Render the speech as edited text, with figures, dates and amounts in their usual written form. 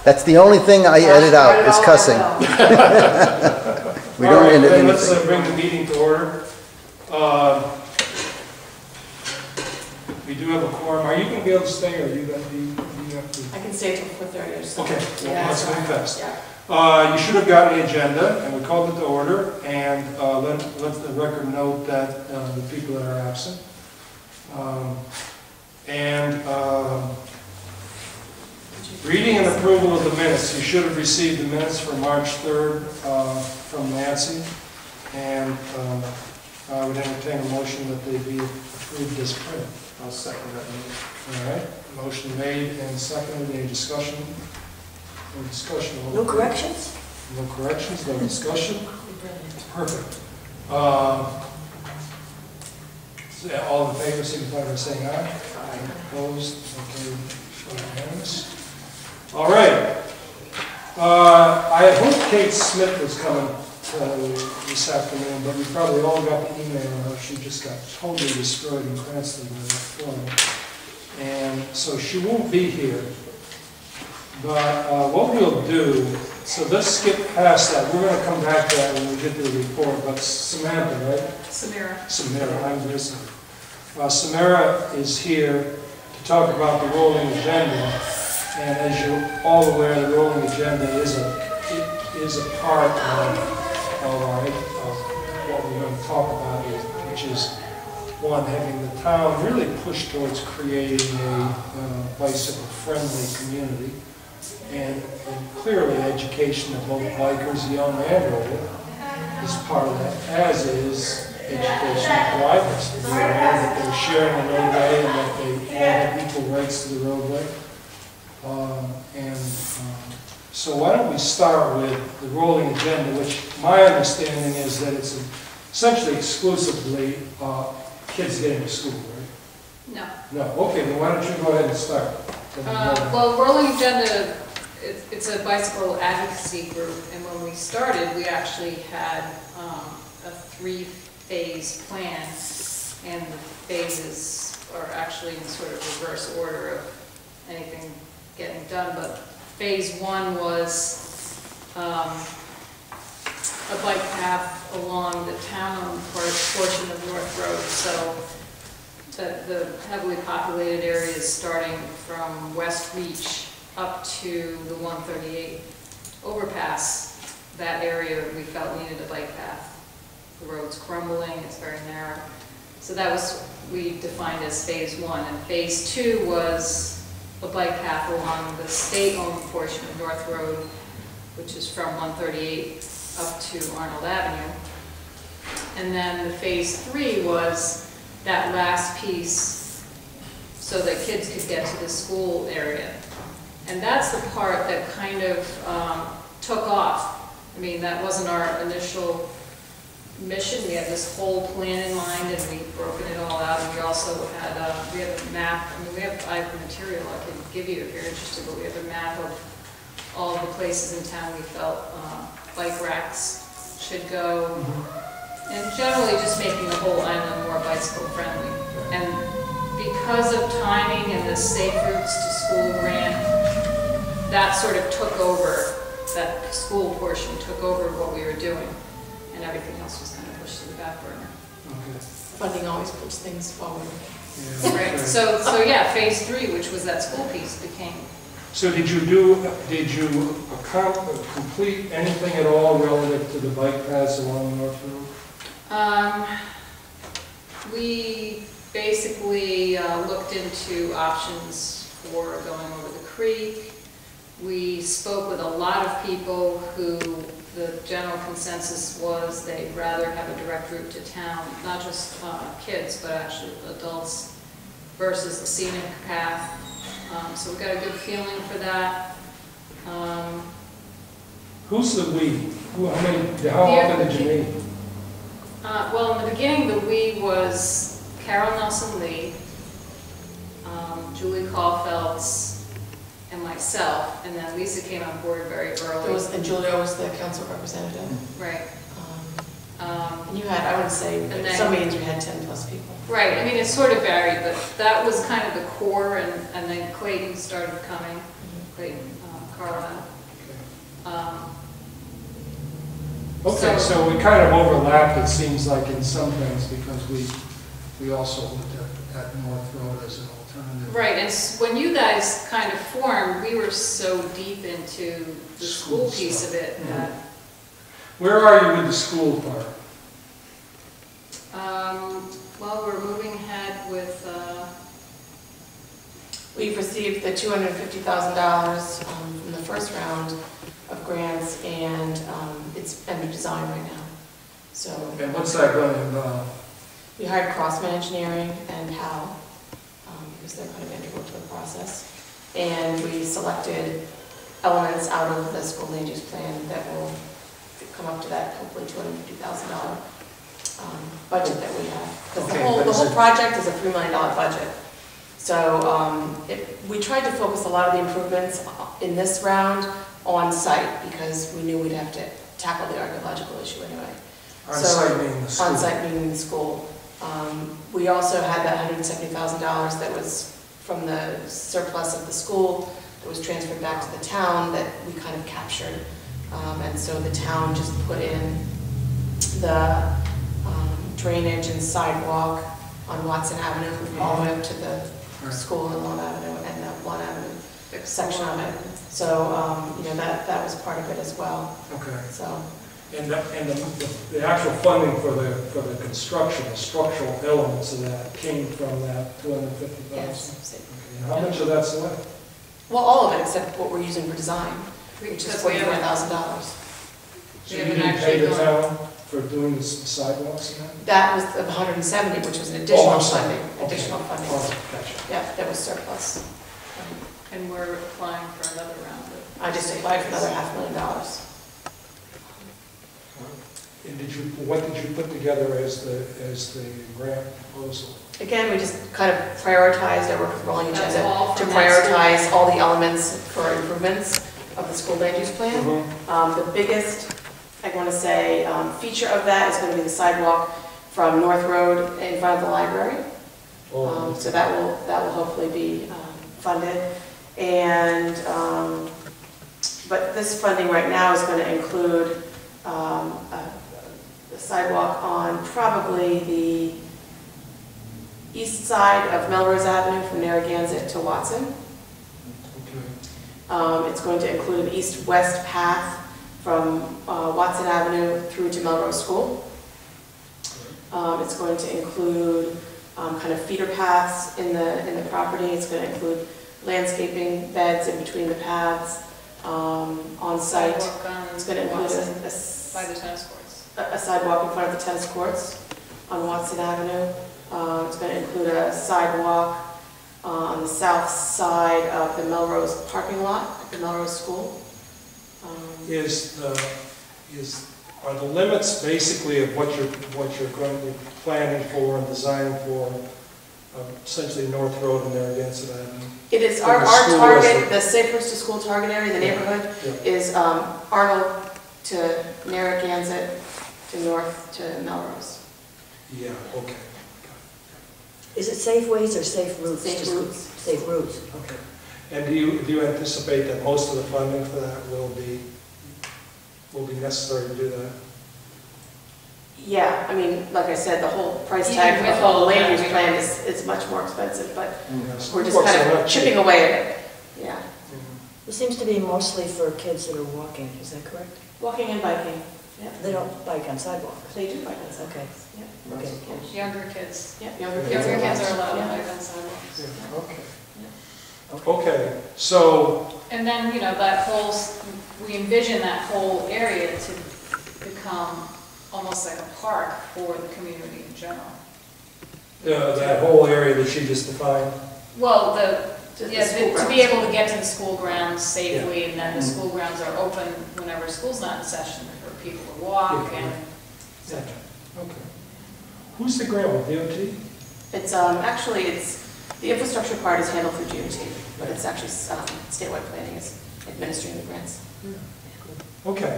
That's the only thing I edit out, is cussing. We don't edit anything. Let's bring the meeting to order. We do have a quorum. Are you going to be able to stay, or are you going to be? You have to? I can stay till 4:30 or so. Okay, well, Yeah, let's move fast. Yeah. You should have gotten the agenda, and we called it to order, and let the record note that the people that are absent. Reading and approval of the minutes. You should have received the minutes for March 3rd from Nancy, and I would entertain a motion that they be approved as printed. I'll second that motion. All right, motion made and seconded. Any discussion? No discussion. No corrections? No corrections, no discussion. Perfect. All in favor, signify by saying aye. Aye. Opposed? Okay, unanimous. All right. I had hoped Kate Smith was coming this afternoon, but we probably all got the email on her. She just got totally destroyed in Cranston by that flood. And so she won't be here. But what we'll do, so let's skip past that. We're going to come back to that when we get to the report. But Samantha, right? Samira, I'm very sorry. Samira is here to talk about the rolling agenda. And as you're all aware, the rolling agenda is a part of what we're going to talk about, which is one, having the town really push towards creating a bicycle-friendly community. And clearly education of both bikers, young and old, is part of that, as is education of drivers. To be aware that they're sharing the roadway and that they all have equal rights to the roadway. So why don't we start with the rolling agenda, which my understanding is that it's essentially exclusively kids getting to school, right? No. No. Okay, then why don't you go ahead and start? Well, rolling agenda, it's a bicycle advocacy group, and when we started, we actually had a 3-phase plan, and the phases are actually in sort of reverse order of anything getting done. But phase 1 was a bike path along the town portion of North Road, so the heavily populated areas starting from West Reach up to the 138 overpass. That area we felt needed a bike path. The road's crumbling, it's very narrow. So that was, we defined as phase 1. And phase 2 was a bike path along the state-owned portion of North Road, which is from 138 up to Arnold Avenue. And then the phase 3 was that last piece so that kids could get to the school area. And that's the part that kind of took off. I mean, that wasn't our initial mission. We had this whole plan in mind, and we've broken it all out. And we also had we have a map. I mean, I have material I can give you if you're interested, but we have a map of all of the places in town we felt bike racks should go. And generally just making the whole island more bicycle friendly. And because of timing and the Safe Routes to School grant, that sort of took over, that school portion took over what we were doing, and everything else was kind of pushed to the back burner. Okay. Funding always puts things forward. Yeah, right. Sure. So yeah, phase 3, which was that school piece, became. So did you complete anything at all relative to the bike paths along North Road? We basically looked into options for going over the creek. We spoke with a lot of people who the general consensus was they'd rather have a direct route to town, not just kids, but actually adults, versus the scenic path. So we got a good feeling for that. Who's the we? How often did you meet? Well, in the beginning, the we was Carol Nelson Lee, Julie Caulfelds, and myself, and then Lisa came on board very early. And Julia was the council representative. Right. And you had, I would say, and then, some meetings we had 10+ people. Right, I mean, it sort of varied, but that was kind of the core, and then Clayton started coming, Clayton Carlisle. Okay, so we kind of overlapped, it seems like, in some things, because we also looked at North Road as an alternative. Right, and when you guys kind of formed, we were so deep into the school piece of it that... Where are you with the school part? Well, we're moving ahead with... We've received the $250,000 from the first round of grants, and it's under design right now. So. And what's that going to involve? We hired Crossman Engineering and HAL, because they're kind of integral to the process. And we selected elements out of the school land use plan that will come up to that hopefully $250,000 budget that we have. Because the whole project is a $3 million budget. So we tried to focus a lot of the improvements in this round on site because we knew we'd have to tackle the archaeological issue anyway. On site meaning the school? On site meaning the school. We also had that $170,000 that was from the surplus of the school that was transferred back to the town that we kind of captured. And so the town just put in the drainage and sidewalk on Watson Avenue all the way up to the school on Long Avenue and the Long Avenue section of it. So, you know, that was part of it as well. Okay. So. And the actual funding for the construction, the structural elements of that came from that $250,000? Yes. Okay. And how much of that's left? Well, all of it except what we're using for design, which is $44,000. So you didn't pay the town for doing the sidewalks and that? That was the 170, which was an additional funding. Okay. Additional funding. Oh, gotcha. Yeah, that was surplus. And we're applying for another round of... I just applied for another $500,000. And what did you put together as the grant proposal? Again, we just kind of prioritized our work with rolling That's agenda all to from that prioritize all the elements for improvements of the school land use plan. The biggest, I want to say, feature of that is going to be the sidewalk from North Road in front of the library. So that will hopefully be funded. And but this funding right now is going to include the sidewalk on probably the east side of Melrose Avenue from Narragansett to Watson. Okay. It's going to include an east-west path from Watson Avenue through to Melrose School. It's going to include kind of feeder paths in the property. It's going to include landscaping beds in between the paths on site. It's going to include by the tennis courts. A sidewalk in front of the tennis courts on Watson Avenue. It's going to include a sidewalk on the south side of the Melrose parking lot at the Melrose School. Are the limits basically of what you're going to be planning for and designing for essentially North Road and Narragansett Avenue? It is our target, the Safe Routes to School target area, the neighborhood, is Arnold to Narragansett to North to Melrose. Yeah, okay. Is it safe ways or safe routes? Safe routes. Safe routes, okay. And do you anticipate that most of the funding for that will be necessary to do that? Yeah, I mean, like I said, the whole price Even tag for with the whole all land that, use plan is much more expensive, but Yes. we're Of just course, kind they're of not chipping cheap. away at it. Yeah, It seems to be mostly for kids that are walking, is that correct? walking and biking. Yeah, They don't bike on sidewalks. they do bike on sidewalks. Okay. Yeah, Okay. Younger kids. yeah, younger kids. Younger kids are allowed to Yeah. bike on sidewalks. Yeah, okay, so, And then, you know, that whole, we envision that whole area to become almost like a park for the community in general. that whole area that she just defined? Well, To the yeah, school to be grounds. able to get to the school grounds safely, and then the school grounds are open whenever school's not in session for people to walk Yeah. and. Gotcha. Okay. Who's the grant with, DOT? It's actually, the infrastructure part is handled through DOT, but it's actually statewide planning is administering the grants. Okay.